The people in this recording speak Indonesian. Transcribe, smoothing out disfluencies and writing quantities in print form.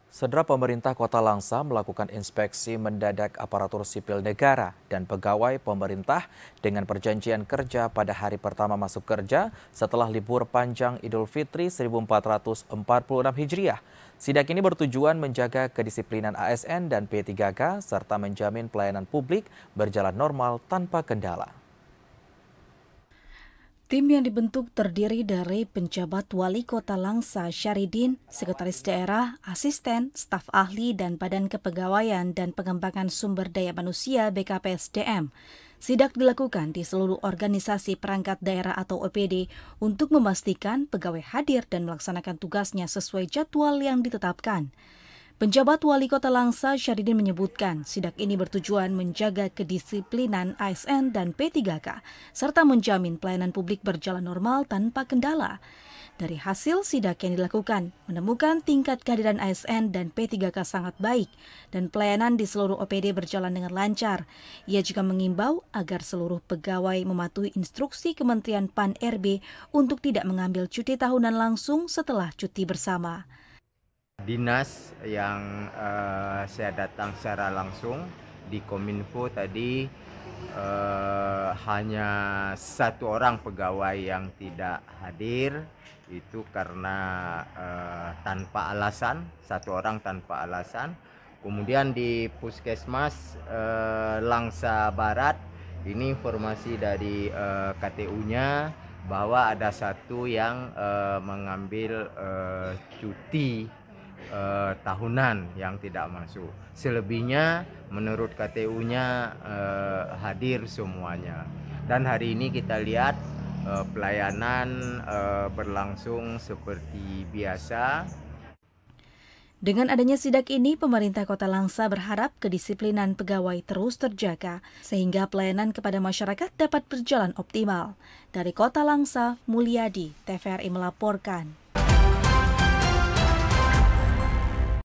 Saudara, pemerintah Kota Langsa melakukan inspeksi mendadak aparatur sipil negara dan pegawai pemerintah dengan perjanjian kerja pada hari pertama masuk kerja setelah libur panjang Idul Fitri 1446 Hijriah. Sidak ini bertujuan menjaga kedisiplinan ASN dan P3K serta menjamin pelayanan publik berjalan normal tanpa kendala. Tim yang dibentuk terdiri dari penjabat Wali Kota Langsa Syahridin, Sekretaris Daerah, Asisten, Staf Ahli, dan Badan Kepegawaian dan Pengembangan Sumber Daya Manusia BKPSDM. Sidak dilakukan di seluruh organisasi perangkat daerah atau OPD untuk memastikan pegawai hadir dan melaksanakan tugasnya sesuai jadwal yang ditetapkan. Penjabat Wali Kota Langsa Syahridin menyebutkan sidak ini bertujuan menjaga kedisiplinan ASN dan P3K serta menjamin pelayanan publik berjalan normal tanpa kendala. Dari hasil sidak yang dilakukan, menemukan tingkat kehadiran ASN dan P3K sangat baik dan pelayanan di seluruh OPD berjalan dengan lancar. Ia juga mengimbau agar seluruh pegawai mematuhi instruksi Kementerian PAN-RB untuk tidak mengambil cuti tahunan langsung setelah cuti bersama. Dinas yang saya datang secara langsung di Kominfo tadi hanya satu orang pegawai yang tidak hadir, itu karena tanpa alasan, satu orang tanpa alasan. Kemudian di Puskesmas Langsa Barat, ini informasi dari KTU-nya bahwa ada satu yang mengambil cuti tahunan yang tidak masuk. Selebihnya menurut KTU-nya hadir semuanya. Dan hari ini kita lihat pelayanan berlangsung seperti biasa. Dengan adanya sidak ini, pemerintah Kota Langsa berharap kedisiplinan pegawai terus terjaga sehingga pelayanan kepada masyarakat dapat berjalan optimal. Dari Kota Langsa, Mulyadi, TVRI melaporkan.